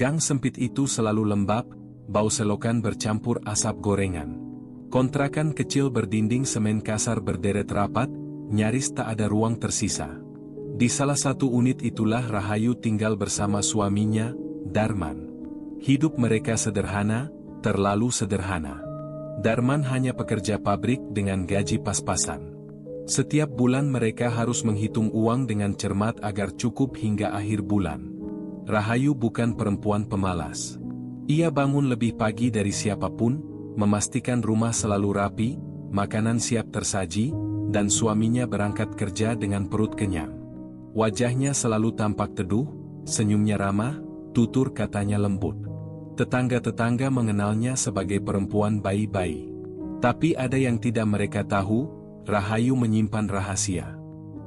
Gang sempit itu selalu lembab, bau selokan bercampur asap gorengan. Kontrakan kecil berdinding semen kasar berderet rapat, nyaris tak ada ruang tersisa. Di salah satu unit itulah Rahayu tinggal bersama suaminya, Darman. Hidup mereka sederhana, terlalu sederhana. Darman hanya pekerja pabrik dengan gaji pas-pasan. Setiap bulan mereka harus menghitung uang dengan cermat agar cukup hingga akhir bulan. Rahayu bukan perempuan pemalas. Ia bangun lebih pagi dari siapapun, memastikan rumah selalu rapi, makanan siap tersaji, dan suaminya berangkat kerja dengan perut kenyang. Wajahnya selalu tampak teduh, senyumnya ramah, tutur katanya lembut. Tetangga-tetangga mengenalnya sebagai perempuan baik-baik. Tapi ada yang tidak mereka tahu, Rahayu menyimpan rahasia.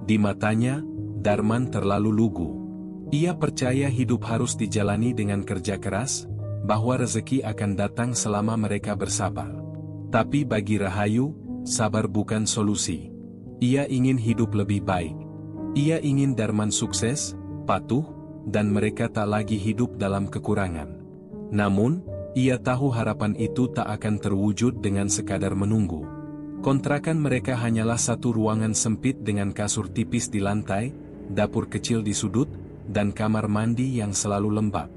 Di matanya, Darman terlalu lugu. Ia percaya hidup harus dijalani dengan kerja keras, bahwa rezeki akan datang selama mereka bersabar. Tapi bagi Rahayu, sabar bukan solusi. Ia ingin hidup lebih baik. Ia ingin Darman sukses, patuh, dan mereka tak lagi hidup dalam kekurangan. Namun, ia tahu harapan itu tak akan terwujud dengan sekadar menunggu. Kontrakan mereka hanyalah satu ruangan sempit dengan kasur tipis di lantai, dapur kecil di sudut, dan kamar mandi yang selalu lembab.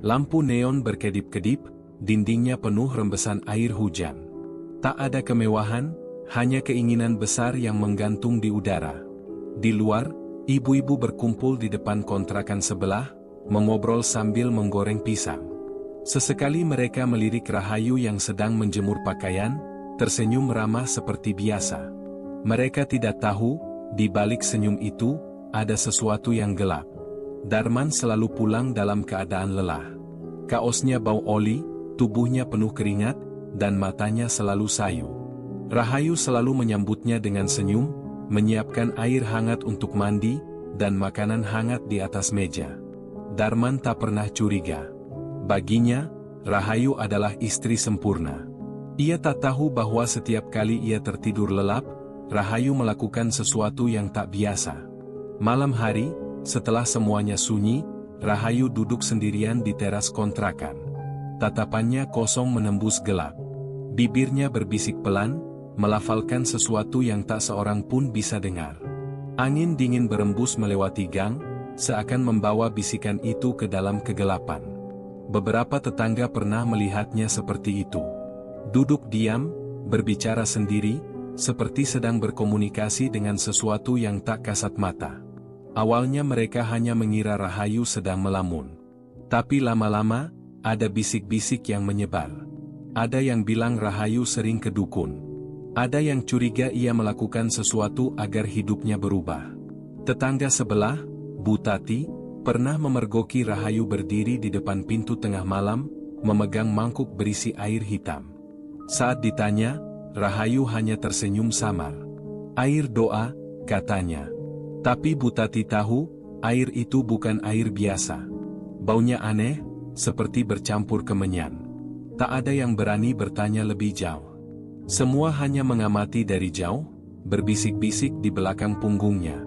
Lampu neon berkedip-kedip, dindingnya penuh rembesan air hujan. Tak ada kemewahan, hanya keinginan besar yang menggantung di udara. Di luar, ibu-ibu berkumpul di depan kontrakan sebelah, mengobrol sambil menggoreng pisang. Sesekali mereka melirik Rahayu yang sedang menjemur pakaian, tersenyum ramah seperti biasa. Mereka tidak tahu, di balik senyum itu, ada sesuatu yang gelap. Darman selalu pulang dalam keadaan lelah. Kaosnya bau oli, tubuhnya penuh keringat, dan matanya selalu sayu. Rahayu selalu menyambutnya dengan senyum, menyiapkan air hangat untuk mandi, dan makanan hangat di atas meja. Darman tak pernah curiga. Baginya, Rahayu adalah istri sempurna. Ia tak tahu bahwa setiap kali ia tertidur lelap, Rahayu melakukan sesuatu yang tak biasa. Malam hari, setelah semuanya sunyi, Rahayu duduk sendirian di teras kontrakan. Tatapannya kosong menembus gelap. Bibirnya berbisik pelan, melafalkan sesuatu yang tak seorang pun bisa dengar. Angin dingin berembus melewati gang, seakan membawa bisikan itu ke dalam kegelapan. Beberapa tetangga pernah melihatnya seperti itu. Duduk diam, berbicara sendiri, seperti sedang berkomunikasi dengan sesuatu yang tak kasat mata. Awalnya mereka hanya mengira Rahayu sedang melamun. Tapi lama-lama, ada bisik-bisik yang menyebar. Ada yang bilang Rahayu sering ke dukun. Ada yang curiga ia melakukan sesuatu agar hidupnya berubah. Tetangga sebelah, Bu Tati, pernah memergoki Rahayu berdiri di depan pintu tengah malam, memegang mangkuk berisi air hitam. Saat ditanya, Rahayu hanya tersenyum samar. Air doa, katanya. Tapi Bu Tati tahu, air itu bukan air biasa. Baunya aneh, seperti bercampur kemenyan. Tak ada yang berani bertanya lebih jauh. Semua hanya mengamati dari jauh, berbisik-bisik di belakang punggungnya.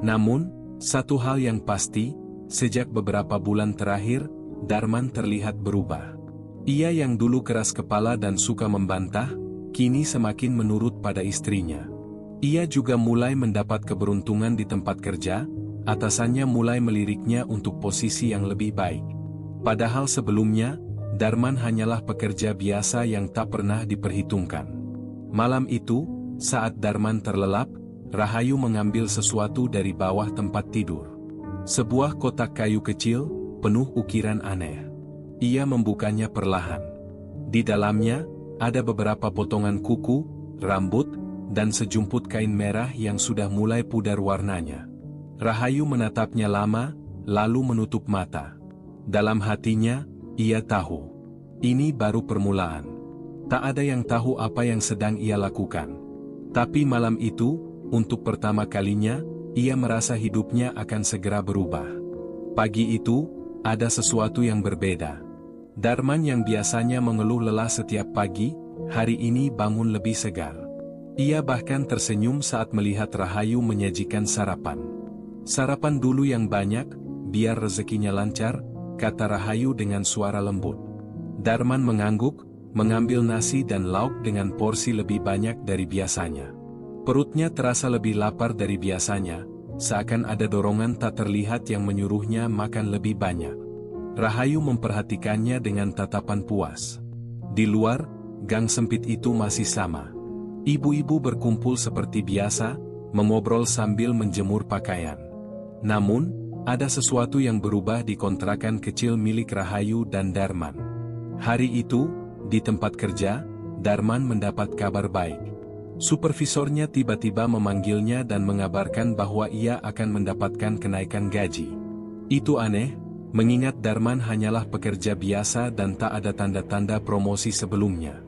Namun, satu hal yang pasti, sejak beberapa bulan terakhir, Darman terlihat berubah. Ia yang dulu keras kepala dan suka membantah, kini semakin menurut pada istrinya. Ia juga mulai mendapat keberuntungan di tempat kerja, atasannya mulai meliriknya untuk posisi yang lebih baik. Padahal sebelumnya, Darman hanyalah pekerja biasa yang tak pernah diperhitungkan. Malam itu, saat Darman terlelap, Rahayu mengambil sesuatu dari bawah tempat tidur. Sebuah kotak kayu kecil, penuh ukiran aneh. Ia membukanya perlahan. Di dalamnya, ada beberapa potongan kuku, rambut, dan sejumput kain merah yang sudah mulai pudar warnanya. Rahayu menatapnya lama, lalu menutup mata. Dalam hatinya, ia tahu. Ini baru permulaan. Tak ada yang tahu apa yang sedang ia lakukan. Tapi malam itu, untuk pertama kalinya, ia merasa hidupnya akan segera berubah. Pagi itu, ada sesuatu yang berbeda. Darman yang biasanya mengeluh lelah setiap pagi, hari ini bangun lebih segar. Ia bahkan tersenyum saat melihat Rahayu menyajikan sarapan. Sarapan dulu yang banyak, biar rezekinya lancar, kata Rahayu dengan suara lembut. Darman mengangguk, mengambil nasi dan lauk dengan porsi lebih banyak dari biasanya. Perutnya terasa lebih lapar dari biasanya, seakan ada dorongan tak terlihat yang menyuruhnya makan lebih banyak. Rahayu memperhatikannya dengan tatapan puas. Di luar, gang sempit itu masih sama. Ibu-ibu berkumpul seperti biasa, mengobrol sambil menjemur pakaian. Namun, ada sesuatu yang berubah di kontrakan kecil milik Rahayu dan Darman. Hari itu, di tempat kerja, Darman mendapat kabar baik. Supervisornya tiba-tiba memanggilnya dan mengabarkan bahwa ia akan mendapatkan kenaikan gaji. Itu aneh, mengingat Darman hanyalah pekerja biasa dan tak ada tanda-tanda promosi sebelumnya.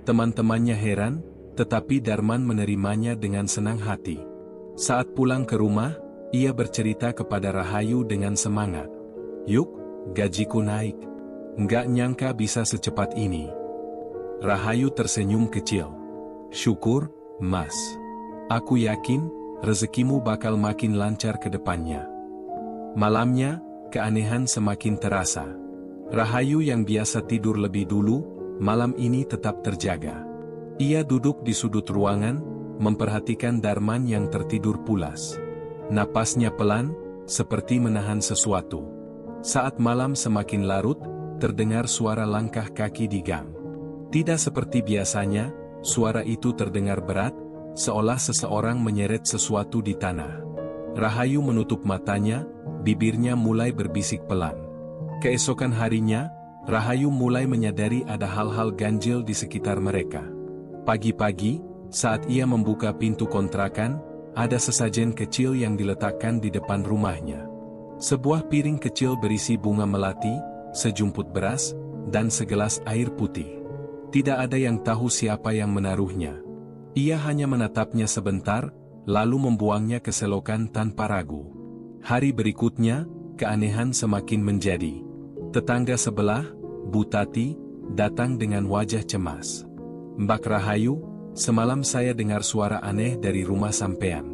Teman-temannya heran, tetapi Darman menerimanya dengan senang hati. Saat pulang ke rumah, ia bercerita kepada Rahayu dengan semangat. "Yuk, gajiku naik. Nggak nyangka bisa secepat ini." Rahayu tersenyum kecil. "Syukur, Mas. Aku yakin, rezekimu bakal makin lancar ke depannya." Malamnya, keanehan semakin terasa. Rahayu yang biasa tidur lebih dulu, malam ini tetap terjaga. Ia duduk di sudut ruangan, memperhatikan Darman yang tertidur pulas. Napasnya pelan, seperti menahan sesuatu. Saat malam semakin larut, terdengar suara langkah kaki di gang. Tidak seperti biasanya, suara itu terdengar berat, seolah seseorang menyeret sesuatu di tanah. Rahayu menutup matanya, bibirnya mulai berbisik pelan. Keesokan harinya, Rahayu mulai menyadari ada hal-hal ganjil di sekitar mereka. Pagi-pagi, saat ia membuka pintu kontrakan, ada sesajen kecil yang diletakkan di depan rumahnya. Sebuah piring kecil berisi bunga melati, sejumput beras, dan segelas air putih. Tidak ada yang tahu siapa yang menaruhnya. Ia hanya menatapnya sebentar, lalu membuangnya ke selokan tanpa ragu. Hari berikutnya, keanehan semakin menjadi. Tetangga sebelah, Bu Tati, datang dengan wajah cemas. "Mbak Rahayu, semalam saya dengar suara aneh dari rumah sampean.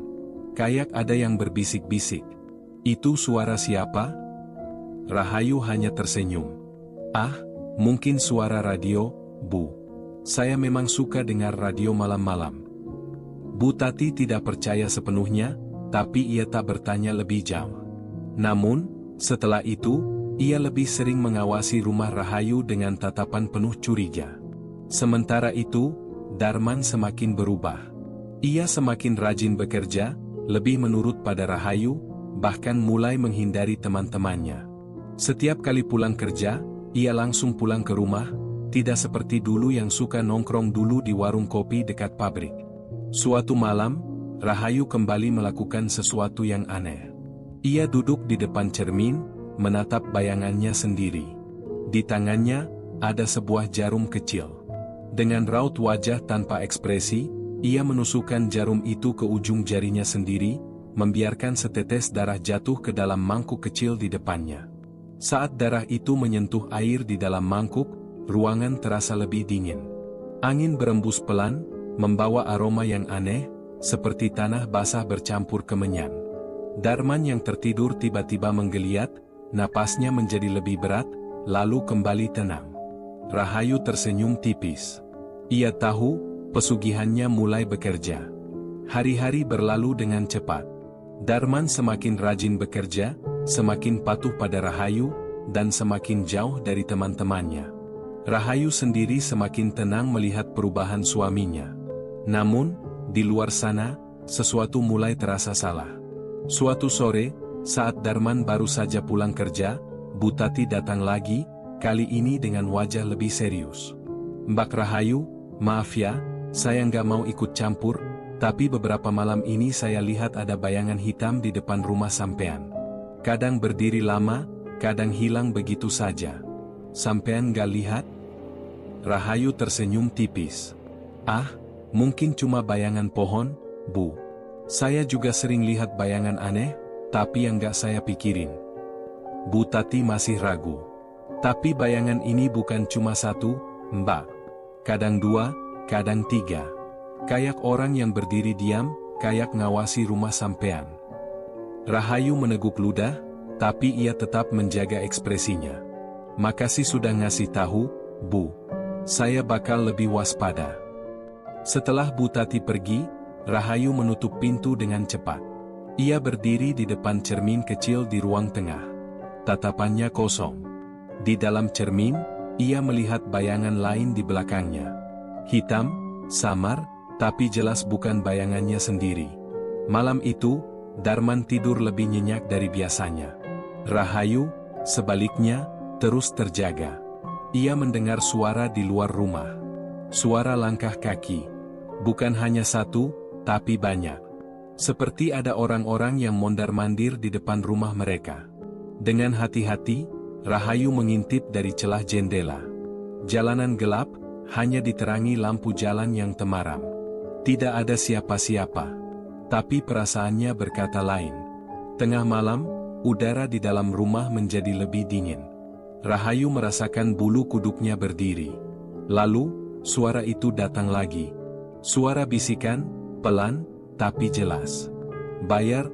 Kayak ada yang berbisik-bisik. Itu suara siapa?" Rahayu hanya tersenyum. "Ah, mungkin suara radio, Bu. Saya memang suka dengar radio malam-malam." Bu Tati tidak percaya sepenuhnya, tapi ia tak bertanya lebih jauh. Namun, setelah itu, ia lebih sering mengawasi rumah Rahayu dengan tatapan penuh curiga. Sementara itu, Darman semakin berubah. Ia semakin rajin bekerja, lebih menurut pada Rahayu, bahkan mulai menghindari teman-temannya. Setiap kali pulang kerja, ia langsung pulang ke rumah, tidak seperti dulu yang suka nongkrong dulu di warung kopi dekat pabrik. Suatu malam, Rahayu kembali melakukan sesuatu yang aneh. Ia duduk di depan cermin, menatap bayangannya sendiri. Di tangannya, ada sebuah jarum kecil. Dengan raut wajah tanpa ekspresi, ia menusukkan jarum itu ke ujung jarinya sendiri, membiarkan setetes darah jatuh ke dalam mangkuk kecil di depannya. Saat darah itu menyentuh air di dalam mangkuk, ruangan terasa lebih dingin. Angin berembus pelan, membawa aroma yang aneh, seperti tanah basah bercampur kemenyan. Darman yang tertidur tiba-tiba menggeliat, napasnya menjadi lebih berat, lalu kembali tenang. Rahayu tersenyum tipis. Ia tahu, pesugihannya mulai bekerja. Hari-hari berlalu dengan cepat. Darman semakin rajin bekerja, semakin patuh pada Rahayu, dan semakin jauh dari teman-temannya. Rahayu sendiri semakin tenang melihat perubahan suaminya. Namun, di luar sana, sesuatu mulai terasa salah. Suatu sore, saat Darman baru saja pulang kerja, Bu Tati datang lagi, kali ini dengan wajah lebih serius. "Mbak Rahayu, maaf ya, saya nggak mau ikut campur, tapi beberapa malam ini saya lihat ada bayangan hitam di depan rumah sampean. Kadang berdiri lama, kadang hilang begitu saja. Sampean nggak lihat?" Rahayu tersenyum tipis. "Ah, mungkin cuma bayangan pohon, Bu. Saya juga sering lihat bayangan aneh, tapi yang nggak saya pikirin." Bu Tati masih ragu. "Tapi bayangan ini bukan cuma satu, Mbak. Kadang dua, kadang tiga. Kayak orang yang berdiri diam, kayak ngawasi rumah sampean." Rahayu meneguk ludah, tapi ia tetap menjaga ekspresinya. Makasih sudah ngasih tahu, Bu. Saya bakal lebih waspada. Setelah Bu Tati pergi, Rahayu menutup pintu dengan cepat. Ia berdiri di depan cermin kecil di ruang tengah. Tatapannya kosong. Di dalam cermin, ia melihat bayangan lain di belakangnya. Hitam, samar, tapi jelas bukan bayangannya sendiri. Malam itu, Darman tidur lebih nyenyak dari biasanya. Rahayu, sebaliknya, terus terjaga. Ia mendengar suara di luar rumah. Suara langkah kaki. Bukan hanya satu, tapi banyak. Seperti ada orang-orang yang mondar-mandir di depan rumah mereka. Dengan hati-hati, Rahayu mengintip dari celah jendela. Jalanan gelap, hanya diterangi lampu jalan yang temaram. Tidak ada siapa-siapa. Tapi perasaannya berkata lain. Tengah malam, udara di dalam rumah menjadi lebih dingin. Rahayu merasakan bulu kuduknya berdiri. Lalu, suara itu datang lagi. Suara bisikan, pelan, tapi jelas. Bayar,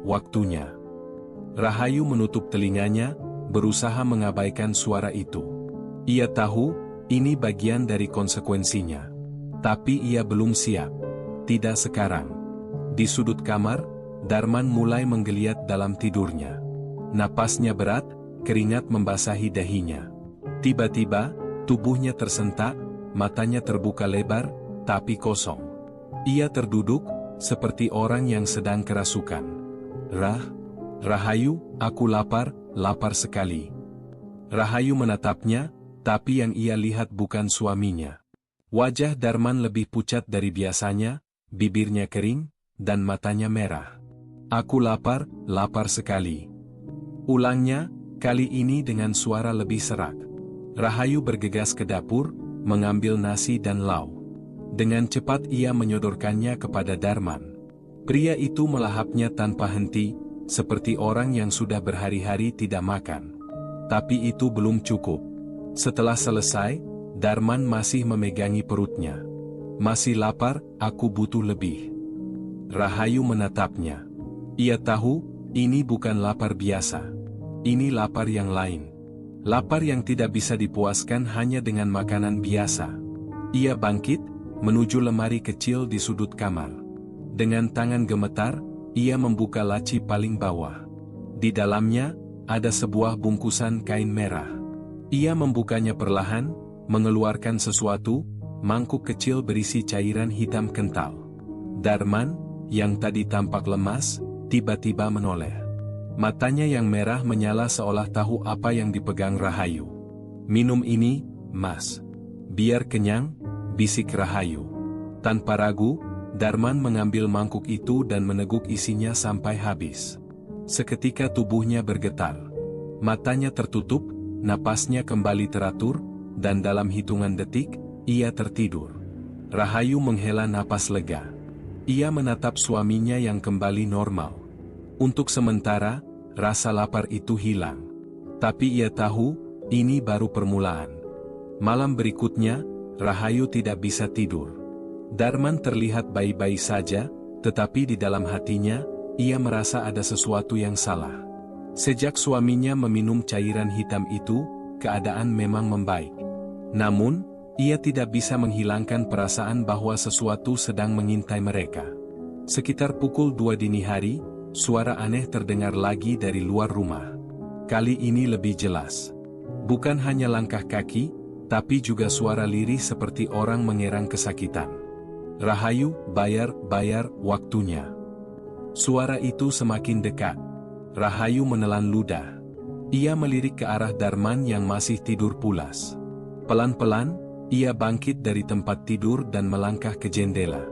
waktunya. Rahayu menutup telinganya, berusaha mengabaikan suara itu. Ia tahu, ini bagian dari konsekuensinya. Tapi ia belum siap. Tidak sekarang. Di sudut kamar, Darman mulai menggeliat dalam tidurnya. Napasnya berat, keringat membasahi dahinya. Tiba-tiba, tubuhnya tersentak, matanya terbuka lebar, tapi kosong. Ia terduduk, seperti orang yang sedang kerasukan. Rahayu, aku lapar sekali. Rahayu menatapnya, tapi yang ia lihat bukan suaminya. Wajah Darman lebih pucat dari biasanya, bibirnya kering, dan matanya merah. Aku lapar sekali. Ulangnya, kali ini dengan suara lebih serak. Rahayu bergegas ke dapur, mengambil nasi dan lauk. Dengan cepat ia menyodorkannya kepada Darman. Pria itu melahapnya tanpa henti, seperti orang yang sudah berhari-hari tidak makan. Tapi itu belum cukup. Setelah selesai, Darman masih memegangi perutnya. Masih lapar, aku butuh lebih. Rahayu menatapnya. Ia tahu, ini bukan lapar biasa. Ini lapar yang lain. Lapar yang tidak bisa dipuaskan hanya dengan makanan biasa. Ia bangkit, menuju lemari kecil di sudut kamar. Dengan tangan gemetar, ia membuka laci paling bawah. Di dalamnya, ada sebuah bungkusan kain merah. Ia membukanya perlahan, mengeluarkan sesuatu, mangkuk kecil berisi cairan hitam kental. Darman, yang tadi tampak lemas, tiba-tiba menoleh. Matanya yang merah menyala seolah tahu apa yang dipegang Rahayu. Minum ini, Mas. Biar kenyang, bisik Rahayu. Tanpa ragu, Darman mengambil mangkuk itu dan meneguk isinya sampai habis. Seketika tubuhnya bergetar. Matanya tertutup, napasnya kembali teratur, dan dalam hitungan detik, ia tertidur. Rahayu menghela napas lega. Ia menatap suaminya yang kembali normal. Untuk sementara, rasa lapar itu hilang. Tapi ia tahu, ini baru permulaan. Malam berikutnya, Rahayu tidak bisa tidur. Darman terlihat baik-baik saja, tetapi di dalam hatinya, ia merasa ada sesuatu yang salah. Sejak suaminya meminum cairan hitam itu, keadaan memang membaik. Namun, ia tidak bisa menghilangkan perasaan bahwa sesuatu sedang mengintai mereka. Sekitar pukul 2 dini hari, suara aneh terdengar lagi dari luar rumah. Kali ini lebih jelas. Bukan hanya langkah kaki, tapi juga suara lirih seperti orang mengerang kesakitan. Rahayu, bayar, waktunya. Suara itu semakin dekat. Rahayu menelan ludah. Ia melirik ke arah Darman yang masih tidur pulas. Pelan-pelan, ia bangkit dari tempat tidur dan melangkah ke jendela.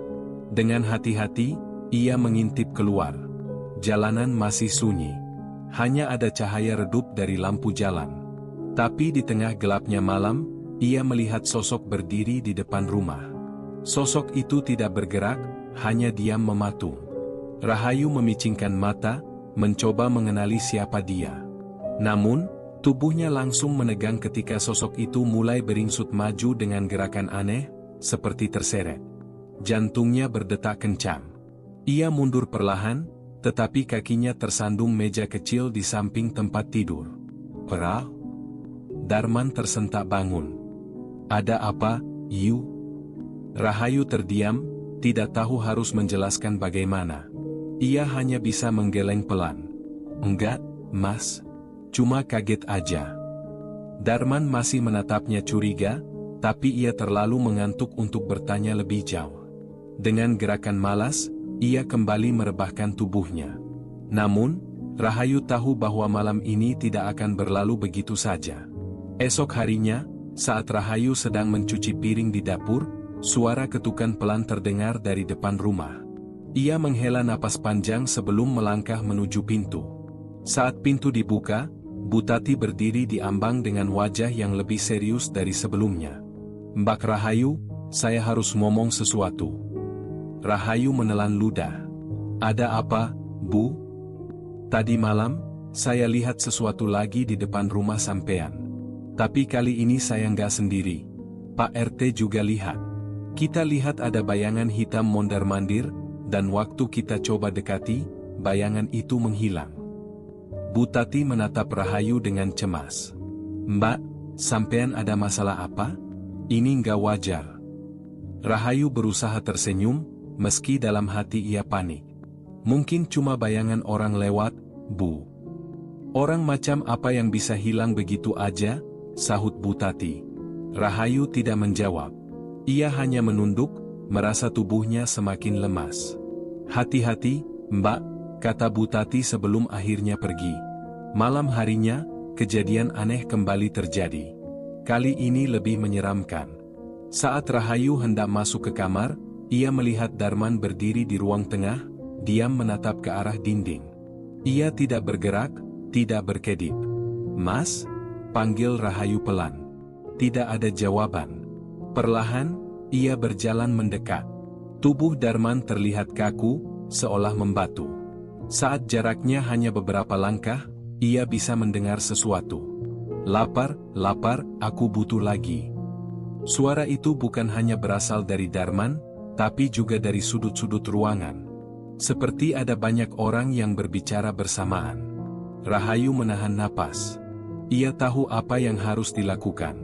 Dengan hati-hati, ia mengintip keluar. Jalanan masih sunyi. Hanya ada cahaya redup dari lampu jalan. Tapi di tengah gelapnya malam, ia melihat sosok berdiri di depan rumah. Sosok itu tidak bergerak, hanya diam mematung. Rahayu memicingkan mata, mencoba mengenali siapa dia. Namun, tubuhnya langsung menegang ketika sosok itu mulai beringsut maju dengan gerakan aneh, seperti terseret. Jantungnya berdetak kencang. Ia mundur perlahan, tetapi kakinya tersandung meja kecil di samping tempat tidur. Darman tersentak bangun. Ada apa, Yu? Rahayu terdiam, tidak tahu harus menjelaskan bagaimana. Ia hanya bisa menggeleng pelan. Enggak, Mas. Cuma kaget aja. Darman masih menatapnya curiga, tapi ia terlalu mengantuk untuk bertanya lebih jauh. Dengan gerakan malas, ia kembali merebahkan tubuhnya. Namun, Rahayu tahu bahwa malam ini tidak akan berlalu begitu saja. Esok harinya, saat Rahayu sedang mencuci piring di dapur, suara ketukan pelan terdengar dari depan rumah. Ia menghela napas panjang sebelum melangkah menuju pintu. Saat pintu dibuka, Bu Tati berdiri di ambang dengan wajah yang lebih serius dari sebelumnya. "Mbak Rahayu, saya harus ngomong sesuatu." Rahayu menelan ludah. "Ada apa, Bu?" "Tadi malam, saya lihat sesuatu lagi di depan rumah sampean. Tapi kali ini saya nggak sendiri. Pak RT juga lihat. Kita lihat ada bayangan hitam mondar-mandir, dan waktu kita coba dekati, bayangan itu menghilang." Bu Tati menatap Rahayu dengan cemas. "Mbak, sampean ada masalah apa? Ini nggak wajar." Rahayu berusaha tersenyum, meski dalam hati ia panik. "Mungkin cuma bayangan orang lewat, Bu." "Orang macam apa yang bisa hilang begitu aja?" sahut Bu Tati. Rahayu tidak menjawab. Ia hanya menunduk, merasa tubuhnya semakin lemas. "Hati-hati, Mbak," kata Bu Tati sebelum akhirnya pergi. Malam harinya, kejadian aneh kembali terjadi. Kali ini lebih menyeramkan. Saat Rahayu hendak masuk ke kamar, ia melihat Darman berdiri di ruang tengah, diam menatap ke arah dinding. Ia tidak bergerak, tidak berkedip. "Mas?" panggil Rahayu pelan. Tidak ada jawaban. Perlahan, ia berjalan mendekat. Tubuh Darman terlihat kaku, seolah membatu. Saat jaraknya hanya beberapa langkah, ia bisa mendengar sesuatu. "Lapar, lapar, aku butuh lagi." Suara itu bukan hanya berasal dari Darman, tapi juga dari sudut-sudut ruangan. Seperti ada banyak orang yang berbicara bersamaan. Rahayu menahan napas. Ia tahu apa yang harus dilakukan.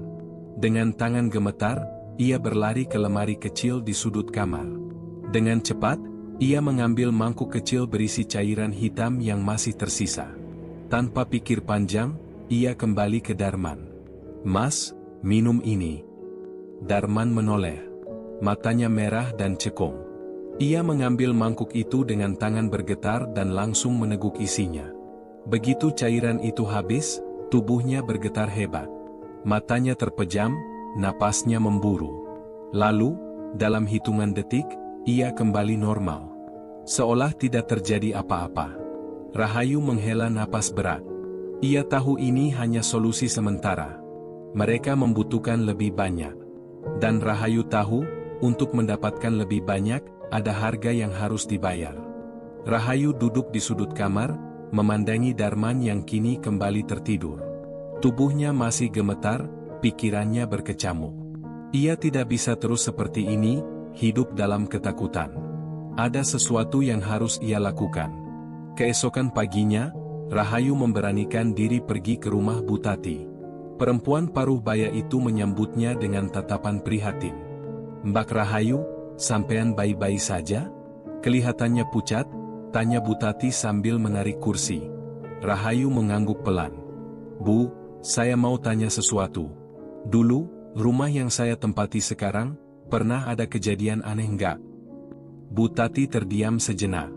Dengan tangan gemetar, ia berlari ke lemari kecil di sudut kamar. Dengan cepat, ia mengambil mangkuk kecil berisi cairan hitam yang masih tersisa. Tanpa pikir panjang, ia kembali ke Darman. "Mas, minum ini." Darman menoleh. Matanya merah dan cekung. Ia mengambil mangkuk itu dengan tangan bergetar dan langsung meneguk isinya. Begitu cairan itu habis, tubuhnya bergetar hebat. Matanya terpejam, napasnya memburu. Lalu, dalam hitungan detik, ia kembali normal. Seolah tidak terjadi apa-apa. Rahayu menghela napas berat. Ia tahu ini hanya solusi sementara. Mereka membutuhkan lebih banyak. Dan Rahayu tahu, untuk mendapatkan lebih banyak, ada harga yang harus dibayar. Rahayu duduk di sudut kamar, memandangi Darman yang kini kembali tertidur. Tubuhnya masih gemetar, pikirannya berkecamuk. Ia tidak bisa terus seperti ini, hidup dalam ketakutan. Ada sesuatu yang harus ia lakukan. Keesokan paginya, Rahayu memberanikan diri pergi ke rumah Bu Tati. Perempuan paruh baya itu menyambutnya dengan tatapan prihatin. "Mbak Rahayu, sampean baik-baik saja?" "Kelihatannya pucat," tanya Bu Tati sambil menarik kursi. Rahayu mengangguk pelan. "Bu, saya mau tanya sesuatu. Dulu, rumah yang saya tempati sekarang, pernah ada kejadian aneh enggak?" Bu Tati terdiam sejenak.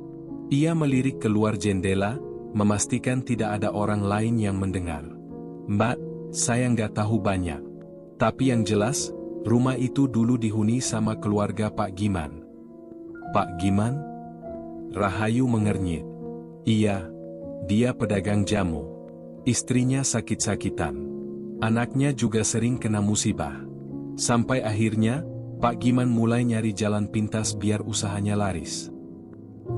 Ia melirik keluar jendela, memastikan tidak ada orang lain yang mendengar. "Mbak, saya nggak tahu banyak. Tapi yang jelas, rumah itu dulu dihuni sama keluarga Pak Giman." "Pak Giman?" Rahayu mengernyit. "Iya, dia pedagang jamu. Istrinya sakit-sakitan. Anaknya juga sering kena musibah. Sampai akhirnya, Pak Giman mulai nyari jalan pintas biar usahanya laris."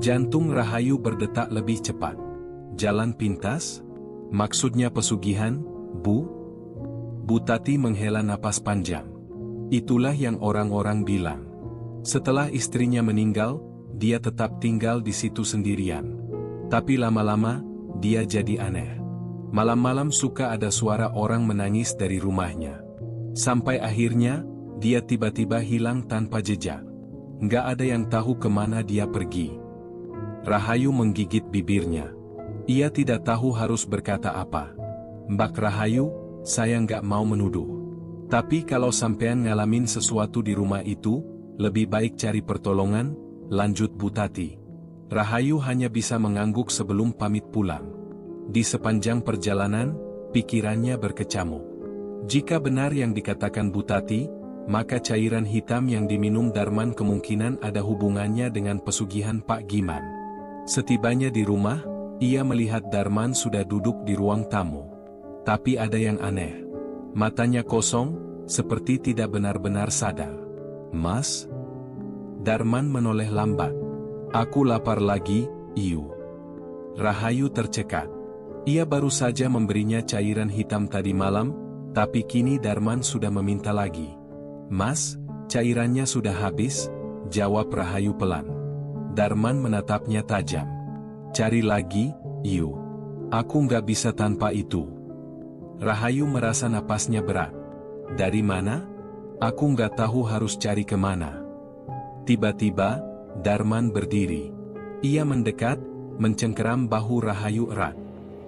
Jantung Rahayu berdetak lebih cepat. "Jalan pintas? Maksudnya pesugihan, Bu?" Bu Tati menghela napas panjang. "Itulah yang orang-orang bilang. Setelah istrinya meninggal, dia tetap tinggal di situ sendirian. Tapi lama-lama, dia jadi aneh. Malam-malam suka ada suara orang menangis dari rumahnya. Sampai akhirnya, dia tiba-tiba hilang tanpa jejak. Nggak ada yang tahu kemana dia pergi. Rahayu menggigit bibirnya. Ia tidak tahu harus berkata apa. Mbak Rahayu, saya nggak mau menuduh. Tapi kalau sampean ngalamin sesuatu di rumah itu, lebih baik cari pertolongan, lanjut Bu Tati. Rahayu hanya bisa mengangguk sebelum pamit pulang. Di sepanjang perjalanan, pikirannya berkecamuk. Jika benar yang dikatakan Bu Tati, maka cairan hitam yang diminum Darman kemungkinan ada hubungannya dengan pesugihan Pak Giman. Setibanya di rumah, ia melihat Darman sudah duduk di ruang tamu. Tapi ada yang aneh. Matanya kosong, seperti tidak benar-benar sadar. Mas? Darman menoleh lambat. Aku lapar lagi, Iu. Rahayu tercekat. Ia baru saja memberinya cairan hitam tadi malam, tapi kini Darman sudah meminta lagi. Mas, cairannya sudah habis, jawab Rahayu pelan. Darman menatapnya tajam. Cari lagi, Iu. Aku nggak bisa tanpa itu. Rahayu merasa napasnya berat. Dari mana? Aku nggak tahu harus cari kemana. Tiba-tiba, Darman berdiri. Ia mendekat, mencengkeram bahu Rahayu erat.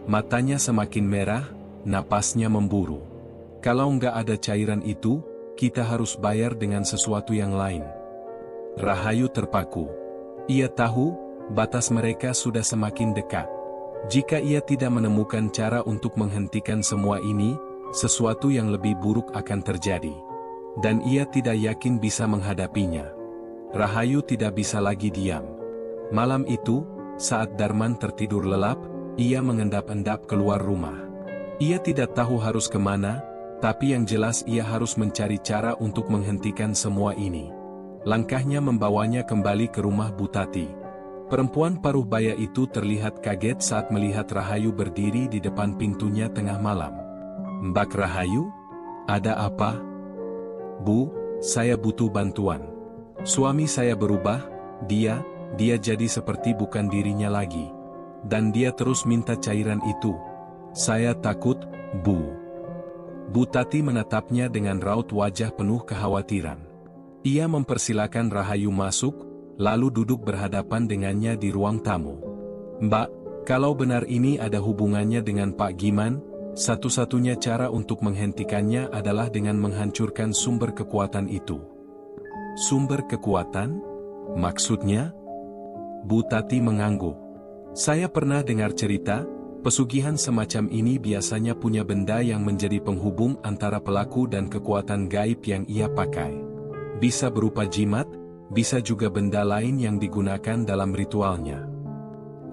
Matanya semakin merah, napasnya memburu. Kalau nggak ada cairan itu, kita harus bayar dengan sesuatu yang lain. Rahayu terpaku. Ia tahu, batas mereka sudah semakin dekat. Jika ia tidak menemukan cara untuk menghentikan semua ini, sesuatu yang lebih buruk akan terjadi. Dan ia tidak yakin bisa menghadapinya. Rahayu tidak bisa lagi diam. Malam itu, saat Darman tertidur lelap, ia mengendap-endap keluar rumah. Ia tidak tahu harus kemana, tapi yang jelas ia harus mencari cara untuk menghentikan semua ini. Langkahnya membawanya kembali ke rumah Bu Tati. Perempuan paruh baya itu terlihat kaget saat melihat Rahayu berdiri di depan pintunya tengah malam. Mbak Rahayu? Ada apa? Bu, saya butuh bantuan. Suami saya berubah, dia jadi seperti bukan dirinya lagi. Dan dia terus minta cairan itu. Saya takut, Bu. Bu Tati menatapnya dengan raut wajah penuh kekhawatiran. Ia mempersilakan Rahayu masuk, lalu duduk berhadapan dengannya di ruang tamu. Mbak, kalau benar ini ada hubungannya dengan Pak Giman, satu-satunya cara untuk menghentikannya adalah dengan menghancurkan sumber kekuatan itu. Sumber kekuatan? Maksudnya? Bu Tati mengangguk. Saya pernah dengar cerita, pesugihan semacam ini biasanya punya benda yang menjadi penghubung antara pelaku dan kekuatan gaib yang ia pakai. Bisa berupa jimat, bisa juga benda lain yang digunakan dalam ritualnya.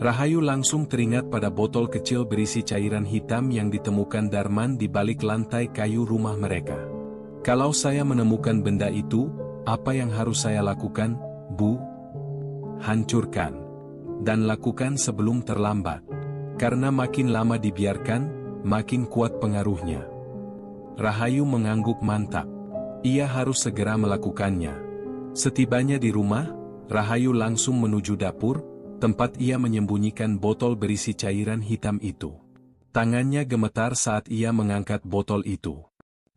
Rahayu langsung teringat pada botol kecil berisi cairan hitam yang ditemukan Darman di balik lantai kayu rumah mereka. Kalau saya menemukan benda itu, apa yang harus saya lakukan, Bu? Hancurkan. Dan lakukan sebelum terlambat. Karena makin lama dibiarkan, makin kuat pengaruhnya. Rahayu mengangguk mantap. Ia harus segera melakukannya. Setibanya di rumah, Rahayu langsung menuju dapur, tempat ia menyembunyikan botol berisi cairan hitam itu. Tangannya gemetar saat ia mengangkat botol itu.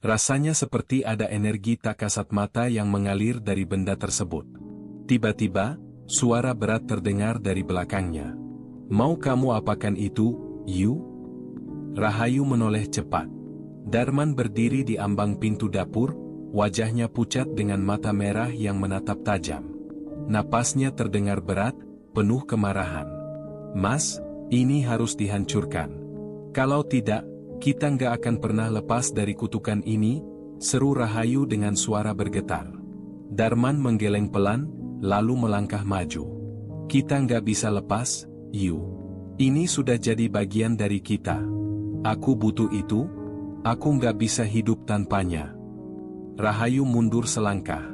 Rasanya seperti ada energi tak kasat mata yang mengalir dari benda tersebut. Tiba-tiba, suara berat terdengar dari belakangnya. Mau kamu apakan itu, Yu? Rahayu menoleh cepat. Darman berdiri di ambang pintu dapur, wajahnya pucat dengan mata merah yang menatap tajam. Napasnya terdengar berat, penuh kemarahan. Mas, ini harus dihancurkan. Kalau tidak, kita nggak akan pernah lepas dari kutukan ini, seru Rahayu dengan suara bergetar. Darman menggeleng pelan, lalu melangkah maju. Kita nggak bisa lepas, Yu. Ini sudah jadi bagian dari kita. Aku butuh itu, aku nggak bisa hidup tanpanya. Rahayu mundur selangkah.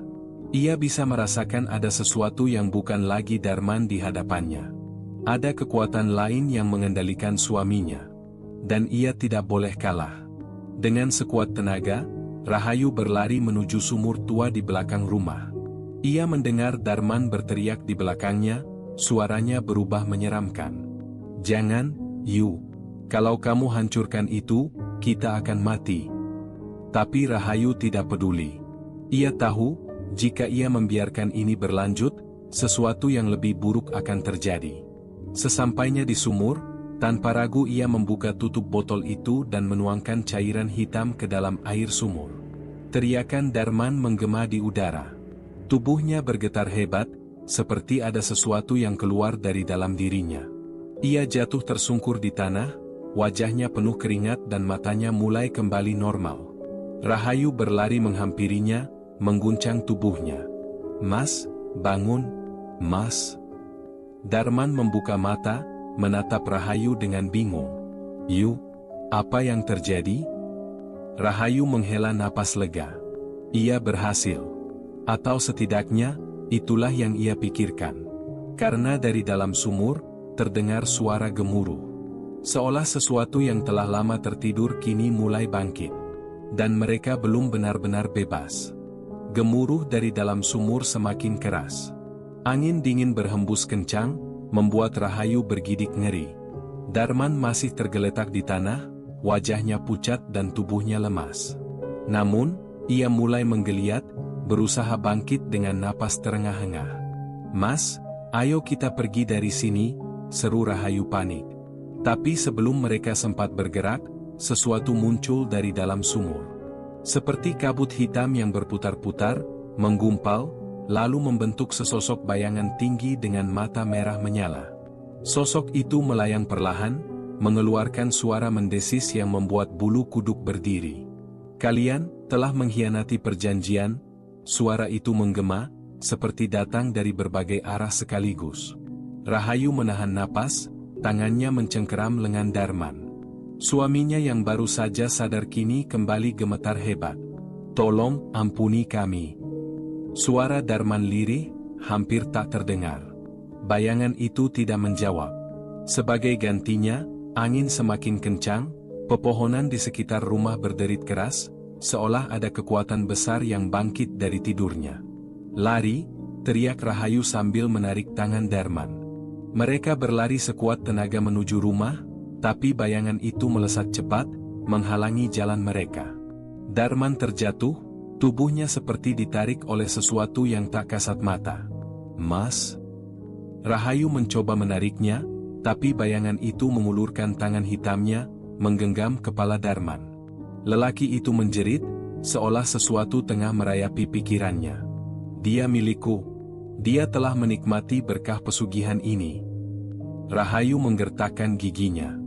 Ia bisa merasakan ada sesuatu yang bukan lagi Darman di hadapannya. Ada kekuatan lain yang mengendalikan suaminya. Dan ia tidak boleh kalah. Dengan sekuat tenaga, Rahayu berlari menuju sumur tua di belakang rumah. Ia mendengar Darman berteriak di belakangnya, suaranya berubah menyeramkan. Jangan, Yu. Kalau kamu hancurkan itu, kita akan mati. Tapi Rahayu tidak peduli. Ia tahu, jika ia membiarkan ini berlanjut, sesuatu yang lebih buruk akan terjadi. Sesampainya di sumur, tanpa ragu ia membuka tutup botol itu dan menuangkan cairan hitam ke dalam air sumur. Teriakan Darman menggema di udara. Tubuhnya bergetar hebat, seperti ada sesuatu yang keluar dari dalam dirinya. Ia jatuh tersungkur di tanah, wajahnya penuh keringat dan matanya mulai kembali normal. Rahayu berlari menghampirinya, mengguncang tubuhnya. "Mas, bangun, Mas." Darman membuka mata, menatap Rahayu dengan bingung. "Yu, apa yang terjadi?" Rahayu menghela napas lega. Ia berhasil. Atau setidaknya, itulah yang ia pikirkan. Karena dari dalam sumur, terdengar suara gemuruh. Seolah sesuatu yang telah lama tertidur kini mulai bangkit. Dan mereka belum benar-benar bebas. Gemuruh dari dalam sumur semakin keras. Angin dingin berhembus kencang, membuat Rahayu bergidik ngeri. Darman masih tergeletak di tanah, wajahnya pucat dan tubuhnya lemas. Namun, ia mulai menggeliat, berusaha bangkit dengan napas terengah-engah. "Mas, ayo kita pergi dari sini," seru Rahayu panik. Tapi sebelum mereka sempat bergerak, sesuatu muncul dari dalam sumur. Seperti kabut hitam yang berputar-putar, menggumpal, lalu membentuk sesosok bayangan tinggi dengan mata merah menyala. Sosok itu melayang perlahan, mengeluarkan suara mendesis yang membuat bulu kuduk berdiri. "Kalian telah mengkhianati perjanjian," suara itu menggema, seperti datang dari berbagai arah sekaligus. Rahayu menahan napas, tangannya mencengkeram lengan Darman. Suaminya yang baru saja sadar kini kembali gemetar hebat. "Tolong, ampuni kami." Suara Darman lirih, hampir tak terdengar. Bayangan itu tidak menjawab. Sebagai gantinya, angin semakin kencang, pepohonan di sekitar rumah berderit keras, seolah ada kekuatan besar yang bangkit dari tidurnya. "Lari!" teriak Rahayu sambil menarik tangan Darman. Mereka berlari sekuat tenaga menuju rumah, tapi bayangan itu melesat cepat, menghalangi jalan mereka. Darman terjatuh, tubuhnya seperti ditarik oleh sesuatu yang tak kasat mata. "Mas!" Rahayu mencoba menariknya, tapi bayangan itu mengulurkan tangan hitamnya, menggenggam kepala Darman. Lelaki itu menjerit, seolah sesuatu tengah merayapi pikirannya. "Dia milikku. Dia telah menikmati berkah pesugihan ini." Rahayu menggertakkan giginya.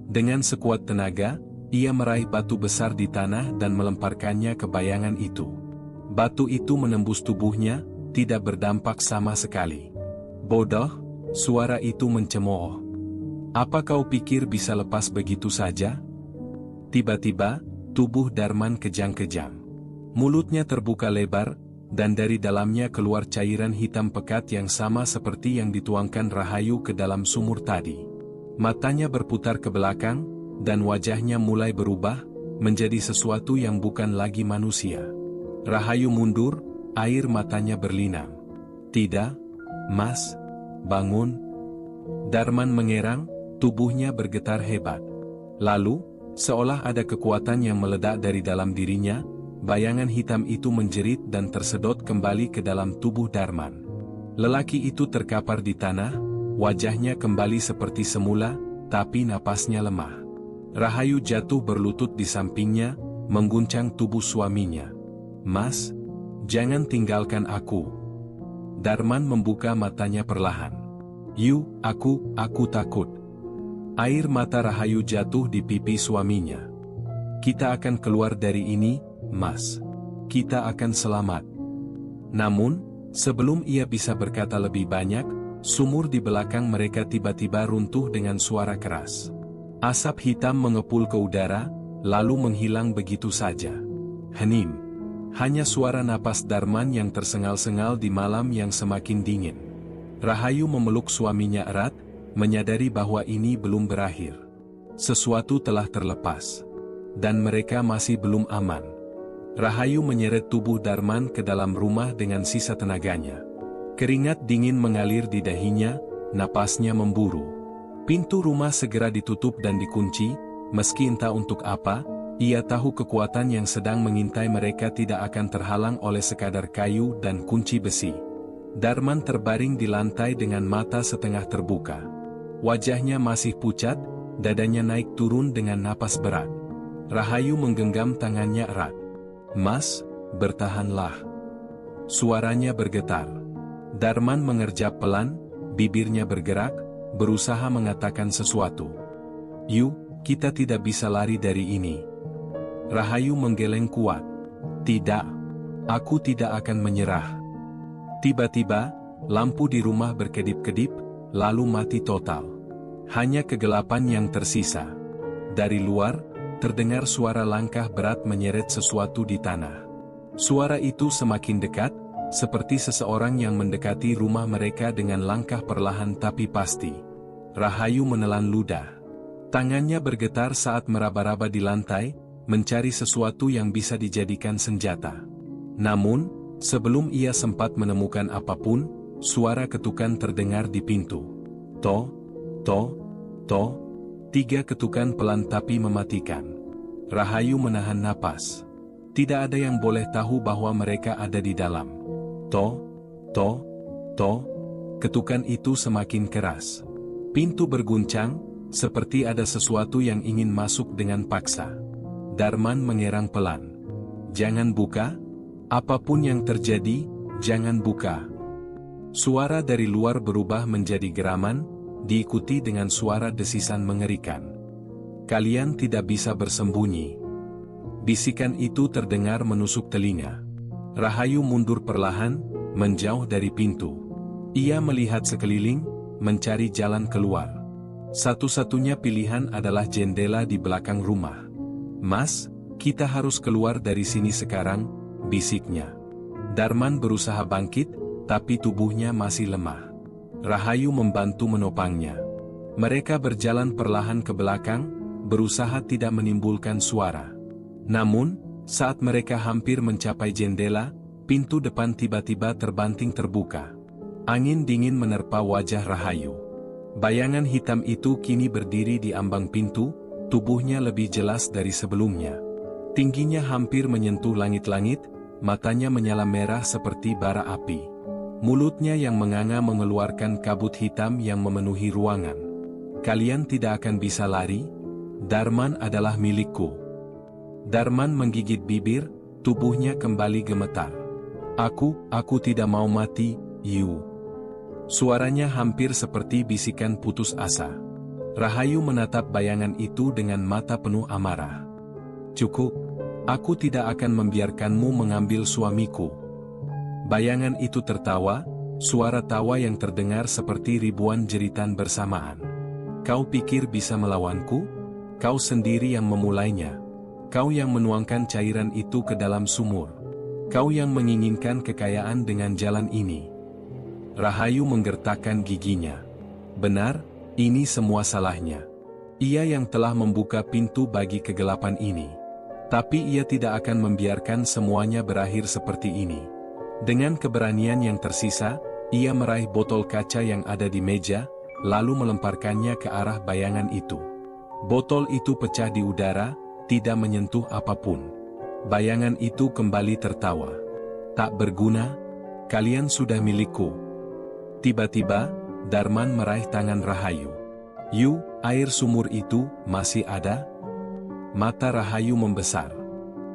Dengan sekuat tenaga, ia meraih batu besar di tanah dan melemparkannya ke bayangan itu. Batu itu menembus tubuhnya, tidak berdampak sama sekali. "Bodoh," suara itu mencemooh. "Apa kau pikir bisa lepas begitu saja?" Tiba-tiba, tubuh Darman kejang-kejang. Mulutnya terbuka lebar, dan dari dalamnya keluar cairan hitam pekat yang sama seperti yang dituangkan Rahayu ke dalam sumur tadi. Matanya berputar ke belakang, dan wajahnya mulai berubah, menjadi sesuatu yang bukan lagi manusia. Rahayu mundur, air matanya berlinang. "Tidak, Mas, bangun." Darman mengerang, tubuhnya bergetar hebat. Lalu, seolah ada kekuatan yang meledak dari dalam dirinya, bayangan hitam itu menjerit dan tersedot kembali ke dalam tubuh Darman. Lelaki itu terkapar di tanah, wajahnya kembali seperti semula, tapi napasnya lemah. Rahayu jatuh berlutut di sampingnya, mengguncang tubuh suaminya. "Mas, jangan tinggalkan aku." Darman membuka matanya perlahan. "Yu, aku takut." Air mata Rahayu jatuh di pipi suaminya. "Kita akan keluar dari ini, Mas. Kita akan selamat." Namun, sebelum ia bisa berkata lebih banyak, sumur di belakang mereka tiba-tiba runtuh dengan suara keras. Asap hitam mengepul ke udara, lalu menghilang begitu saja. Hening. Hanya suara napas Darman yang tersengal-sengal di malam yang semakin dingin. Rahayu memeluk suaminya erat, menyadari bahwa ini belum berakhir. Sesuatu telah terlepas. Dan mereka masih belum aman. Rahayu menyeret tubuh Darman ke dalam rumah dengan sisa tenaganya. Keringat dingin mengalir di dahinya, napasnya memburu. Pintu rumah segera ditutup dan dikunci, meski entah untuk apa, ia tahu kekuatan yang sedang mengintai mereka tidak akan terhalang oleh sekadar kayu dan kunci besi. Darman terbaring di lantai dengan mata setengah terbuka. Wajahnya masih pucat, dadanya naik turun dengan napas berat. Rahayu menggenggam tangannya erat. "Mas, bertahanlah." Suaranya bergetar. Darman mengerjap pelan, bibirnya bergerak, berusaha mengatakan sesuatu. "Yuk, kita tidak bisa lari dari ini." Rahayu menggeleng kuat. "Tidak. Aku tidak akan menyerah." Tiba-tiba, lampu di rumah berkedip-kedip, lalu mati total. Hanya kegelapan yang tersisa. Dari luar, terdengar suara langkah berat menyeret sesuatu di tanah. Suara itu semakin dekat, seperti seseorang yang mendekati rumah mereka dengan langkah perlahan tapi pasti. Rahayu menelan ludah. Tangannya bergetar saat meraba-raba di lantai, mencari sesuatu yang bisa dijadikan senjata. Namun, sebelum ia sempat menemukan apapun, suara ketukan terdengar di pintu. "To, to, to." 3 ketukan pelan tapi mematikan. Rahayu menahan napas. Tidak ada yang boleh tahu bahwa mereka ada di dalam. To, to, to. Ketukan itu semakin keras. Pintu berguncang, seperti ada sesuatu yang ingin masuk dengan paksa. Darman mengerang pelan. "Jangan buka. Apapun yang terjadi, jangan buka." Suara dari luar berubah menjadi geraman, diikuti dengan suara desisan mengerikan. "Kalian tidak bisa bersembunyi." Bisikan itu terdengar menusuk telinga. Rahayu mundur perlahan, menjauh dari pintu. Ia melihat sekeliling, mencari jalan keluar. Satu-satunya pilihan adalah jendela di belakang rumah. "Mas, kita harus keluar dari sini sekarang," bisiknya. Darman berusaha bangkit, tapi tubuhnya masih lemah. Rahayu membantu menopangnya. Mereka berjalan perlahan ke belakang, berusaha tidak menimbulkan suara. Namun, saat mereka hampir mencapai jendela, pintu depan tiba-tiba terbanting terbuka. Angin dingin menerpa wajah Rahayu. Bayangan hitam itu kini berdiri di ambang pintu, tubuhnya lebih jelas dari sebelumnya. Tingginya hampir menyentuh langit-langit, matanya menyala merah seperti bara api. Mulutnya yang menganga mengeluarkan kabut hitam yang memenuhi ruangan. "Kalian tidak akan bisa lari. Darman adalah milikku." Darman menggigit bibir, tubuhnya kembali gemetar. Aku tidak mau mati, Yu." Suaranya hampir seperti bisikan putus asa. Rahayu menatap bayangan itu dengan mata penuh amarah. "Cukup. Aku tidak akan membiarkanmu mengambil suamiku." Bayangan itu tertawa, suara tawa yang terdengar seperti ribuan jeritan bersamaan. "Kau pikir bisa melawanku? Kau sendiri yang memulainya. Kau yang menuangkan cairan itu ke dalam sumur. Kau yang menginginkan kekayaan dengan jalan ini." Rahayu menggertakkan giginya. Benar, ini semua salahnya. Ia yang telah membuka pintu bagi kegelapan ini. Tapi ia tidak akan membiarkan semuanya berakhir seperti ini. Dengan keberanian yang tersisa, ia meraih botol kaca yang ada di meja, lalu melemparkannya ke arah bayangan itu. Botol itu pecah di udara, tidak menyentuh apapun. Bayangan itu kembali tertawa. "Tak berguna, kalian sudah milikku." Tiba-tiba, Darman meraih tangan Rahayu. "Yu, air sumur itu masih ada?" Mata Rahayu membesar.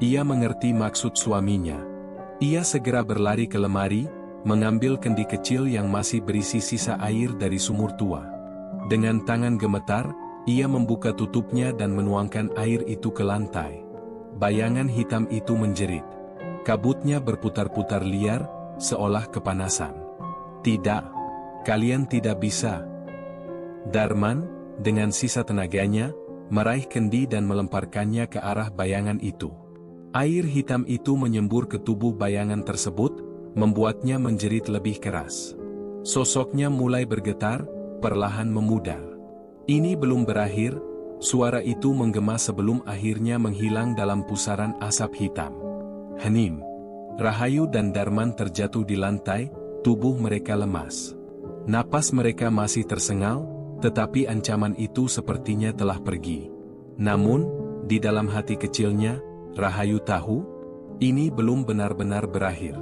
Ia mengerti maksud suaminya. Ia segera berlari ke lemari, mengambil kendi kecil yang masih berisi sisa air dari sumur tua. Dengan tangan gemetar, ia membuka tutupnya dan menuangkan air itu ke lantai. Bayangan hitam itu menjerit. Kabutnya berputar-putar liar, seolah kepanasan. "Tidak. Kalian tidak bisa." Darman, dengan sisa tenaganya, meraih kendi dan melemparkannya ke arah bayangan itu. Air hitam itu menyembur ke tubuh bayangan tersebut, membuatnya menjerit lebih keras. Sosoknya mulai bergetar, perlahan memudar. Ini belum berakhir, suara itu menggema sebelum akhirnya menghilang dalam pusaran asap hitam. Hening. Rahayu dan Darman terjatuh di lantai, tubuh mereka lemas. Napas mereka masih tersengal, Tetapi ancaman itu sepertinya telah pergi. Namun, di dalam hati kecilnya, Rahayu tahu, ini belum benar-benar berakhir.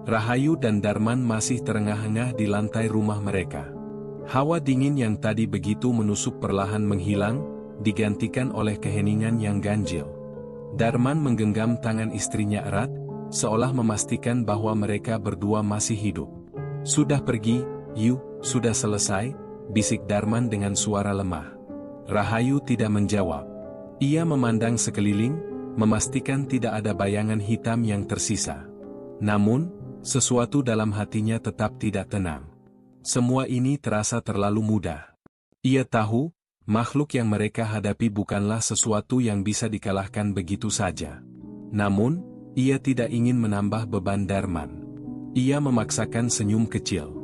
Rahayu dan Darman masih terengah-engah di lantai rumah mereka. Hawa dingin yang tadi begitu menusuk perlahan menghilang, digantikan oleh keheningan yang ganjil. Darman menggenggam tangan istrinya erat, seolah memastikan bahwa mereka berdua masih hidup. "Sudah pergi, Yu, sudah selesai," bisik Darman dengan suara lemah. Rahayu tidak menjawab. Ia memandang sekeliling, memastikan tidak ada bayangan hitam yang tersisa. Namun, sesuatu dalam hatinya tetap tidak tenang. Semua ini terasa terlalu mudah. Ia tahu, makhluk yang mereka hadapi bukanlah sesuatu yang bisa dikalahkan begitu saja. Namun, ia tidak ingin menambah beban Darman. Ia memaksakan senyum kecil.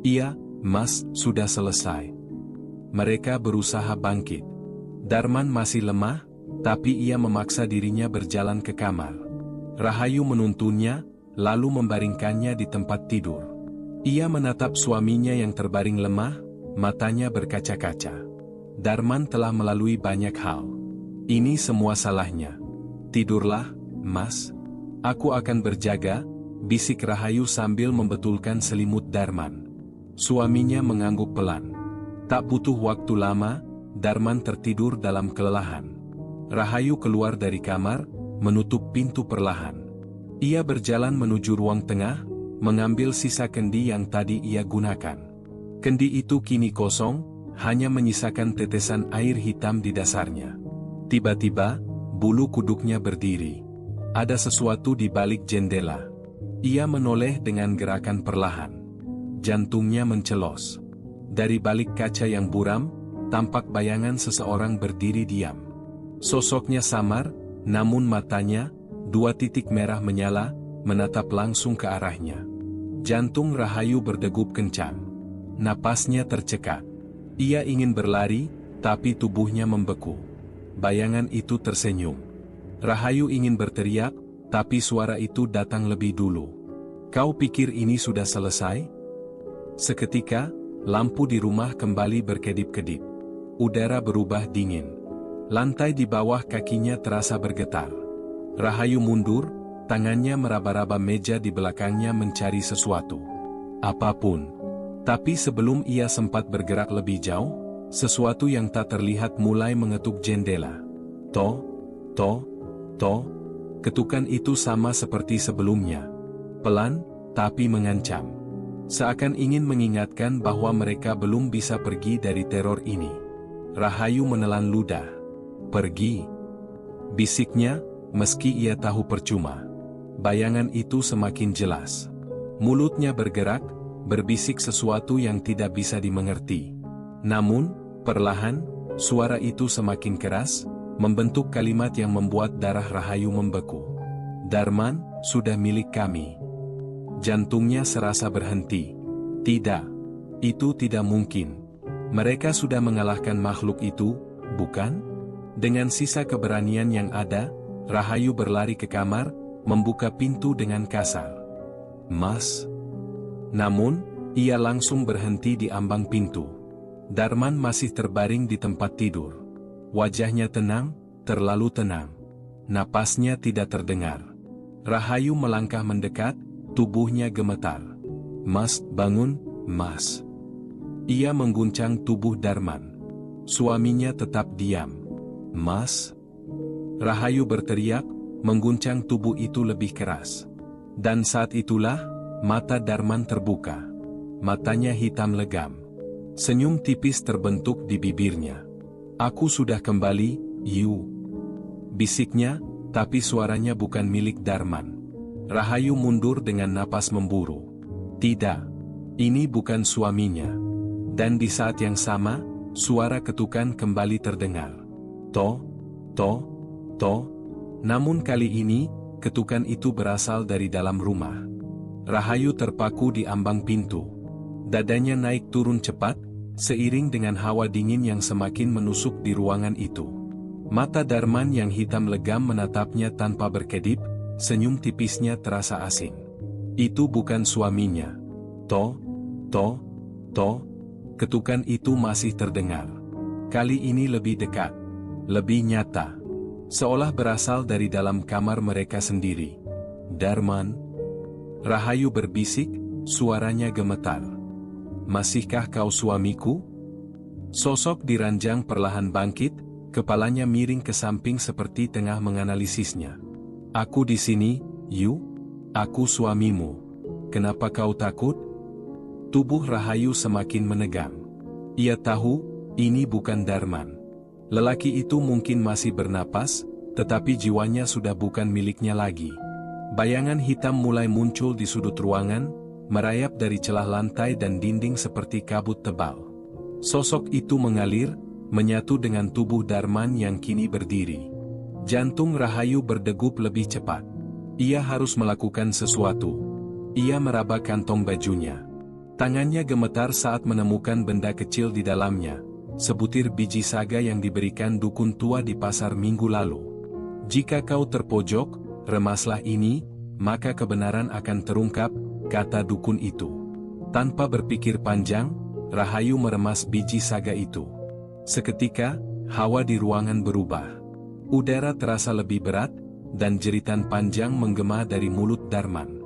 "Iya, Mas, sudah selesai." Mereka berusaha bangkit. Darman masih lemah, tapi ia memaksa dirinya berjalan ke kamar. Rahayu menuntunnya, lalu membaringkannya di tempat tidur. Ia menatap suaminya yang terbaring lemah, matanya berkaca-kaca. Darman telah melalui banyak hal. Ini semua salahnya. "Tidurlah, Mas. Aku akan berjaga," bisik Rahayu sambil membetulkan selimut Darman. Suaminya mengangguk pelan. Tak butuh waktu lama, Darman tertidur dalam kelelahan. Rahayu keluar dari kamar, menutup pintu perlahan. Ia berjalan menuju ruang tengah, mengambil sisa kendi yang tadi ia gunakan. Kendi itu kini kosong, hanya menyisakan tetesan air hitam di dasarnya. Tiba-tiba, bulu kuduknya berdiri. Ada sesuatu di balik jendela. Ia menoleh dengan gerakan perlahan. Jantungnya mencelos. Dari balik kaca yang buram, tampak bayangan seseorang berdiri diam. Sosoknya samar, namun matanya, 2 titik merah menyala, menatap langsung ke arahnya. Jantung Rahayu berdegup kencang. Napasnya tercekat. Ia ingin berlari, tapi tubuhnya membeku. Bayangan itu tersenyum. Rahayu ingin berteriak, tapi suara itu datang lebih dulu. "Kau pikir ini sudah selesai?" Seketika, lampu di rumah kembali berkedip-kedip. Udara berubah dingin. Lantai di bawah kakinya terasa bergetar. Rahayu mundur, tangannya meraba-raba meja di belakangnya mencari sesuatu. Apapun. Tapi sebelum ia sempat bergerak lebih jauh, sesuatu yang tak terlihat mulai mengetuk jendela. "To, to, to." Ketukan itu sama seperti sebelumnya. Pelan, tapi mengancam. Seakan ingin mengingatkan bahwa mereka belum bisa pergi dari teror ini. Rahayu menelan ludah. "Pergi," bisiknya, meski ia tahu percuma. Bayangan itu semakin jelas. Mulutnya bergerak, berbisik sesuatu yang tidak bisa dimengerti. Namun, perlahan, suara itu semakin keras, membentuk kalimat yang membuat darah Rahayu membeku. "Darman, sudah milik kami." Jantungnya serasa berhenti. Tidak. Itu tidak mungkin. Mereka sudah mengalahkan makhluk itu, bukan? Dengan sisa keberanian yang ada, Rahayu berlari ke kamar, membuka pintu dengan kasar. "Mas." Namun, ia langsung berhenti di ambang pintu. Darman masih terbaring di tempat tidur. Wajahnya tenang, terlalu tenang. Napasnya tidak terdengar. Rahayu melangkah mendekat, tubuhnya gemetar. "Mas, bangun, Mas." Ia mengguncang tubuh Darman. Suaminya tetap diam. "Mas." Rahayu berteriak, mengguncang tubuh itu lebih keras. Dan saat itulah, mata Darman terbuka. Matanya hitam legam. Senyum tipis terbentuk di bibirnya. "Aku sudah kembali, Yu." Bisiknya, tapi suaranya bukan milik Darman. Rahayu mundur dengan napas memburu. Tidak. Ini bukan suaminya. Dan di saat yang sama, suara ketukan kembali terdengar. "To, to, to." Namun kali ini, ketukan itu berasal dari dalam rumah. Rahayu terpaku di ambang pintu. Dadanya naik turun cepat, seiring dengan hawa dingin yang semakin menusuk di ruangan itu. Mata Darman yang hitam legam menatapnya tanpa berkedip, senyum tipisnya terasa asing. Itu bukan suaminya. To, to, to. Ketukan itu masih terdengar. Kali ini lebih dekat. Lebih nyata. Seolah berasal dari dalam kamar mereka sendiri. "Darman?" Rahayu berbisik, suaranya gemetar. "Masihkah kau suamiku?" Sosok di ranjang perlahan bangkit, kepalanya miring ke samping seperti tengah menganalisisnya. "Aku di sini, Yu. Aku suamimu. Kenapa kau takut?" Tubuh Rahayu semakin menegang. Ia tahu, ini bukan Darman. Lelaki itu mungkin masih bernapas, tetapi jiwanya sudah bukan miliknya lagi. Bayangan hitam mulai muncul di sudut ruangan, merayap dari celah lantai dan dinding seperti kabut tebal. Sosok itu mengalir, menyatu dengan tubuh Darman yang kini berdiri. Jantung Rahayu berdegup lebih cepat. Ia harus melakukan sesuatu. Ia meraba kantong bajunya. Tangannya gemetar saat menemukan benda kecil di dalamnya, sebutir biji saga yang diberikan dukun tua di pasar minggu lalu. "Jika kau terpojok, remaslah ini, maka kebenaran akan terungkap," kata dukun itu. Tanpa berpikir panjang, Rahayu meremas biji saga itu. Seketika, hawa di ruangan berubah. Udara terasa lebih berat, dan jeritan panjang menggema dari mulut Darman.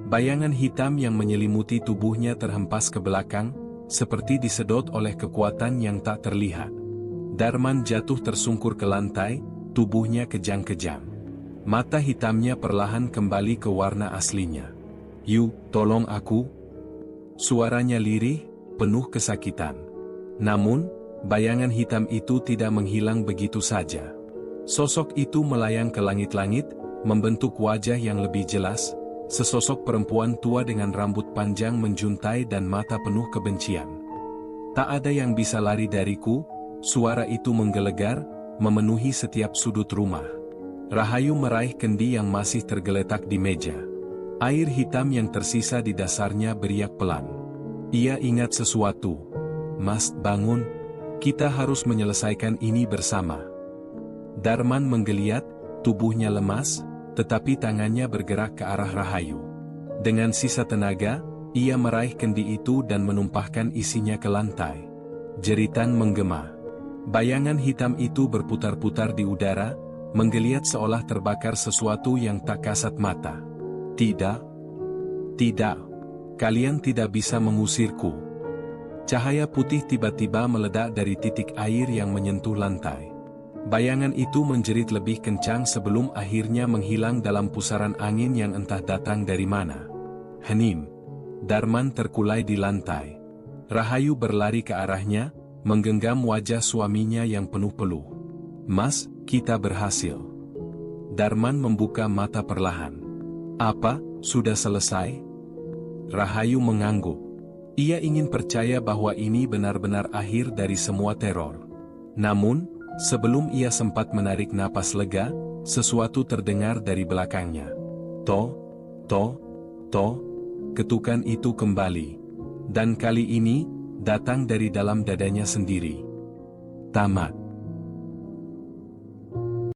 Bayangan hitam yang menyelimuti tubuhnya terhempas ke belakang, seperti disedot oleh kekuatan yang tak terlihat. Darman jatuh tersungkur ke lantai, tubuhnya kejang-kejang. Mata hitamnya perlahan kembali ke warna aslinya. "Yu, tolong aku." Suaranya lirih, penuh kesakitan. Namun, bayangan hitam itu tidak menghilang begitu saja. Sosok itu melayang ke langit-langit, membentuk wajah yang lebih jelas, sesosok perempuan tua dengan rambut panjang menjuntai dan mata penuh kebencian. "Tak ada yang bisa lari dariku," suara itu menggelegar, memenuhi setiap sudut rumah. Rahayu meraih kendi yang masih tergeletak di meja. Air hitam yang tersisa di dasarnya beriak pelan. Ia ingat sesuatu. "Mas, bangun. Kita harus menyelesaikan ini bersama." Darman menggeliat, tubuhnya lemas, tetapi tangannya bergerak ke arah Rahayu. Dengan sisa tenaga, ia meraih kendi itu dan menumpahkan isinya ke lantai. Jeritan menggema. Bayangan hitam itu berputar-putar di udara, menggeliat seolah terbakar sesuatu yang tak kasat mata. "Tidak. Tidak. Kalian tidak bisa mengusirku." Cahaya putih tiba-tiba meledak dari titik air yang menyentuh lantai. Bayangan itu menjerit lebih kencang sebelum akhirnya menghilang dalam pusaran angin yang entah datang dari mana. "Henim." Darman terkulai di lantai. Rahayu berlari ke arahnya, menggenggam wajah suaminya yang penuh peluh. "Mas, kita berhasil." Darman membuka mata perlahan. "Apa, sudah selesai?" Rahayu mengangguk. Ia ingin percaya bahwa ini benar-benar akhir dari semua teror. Namun, sebelum ia sempat menarik napas lega, sesuatu terdengar dari belakangnya. "To, to, to." Ketukan itu kembali. Dan kali ini, datang dari dalam dadanya sendiri. Tamat.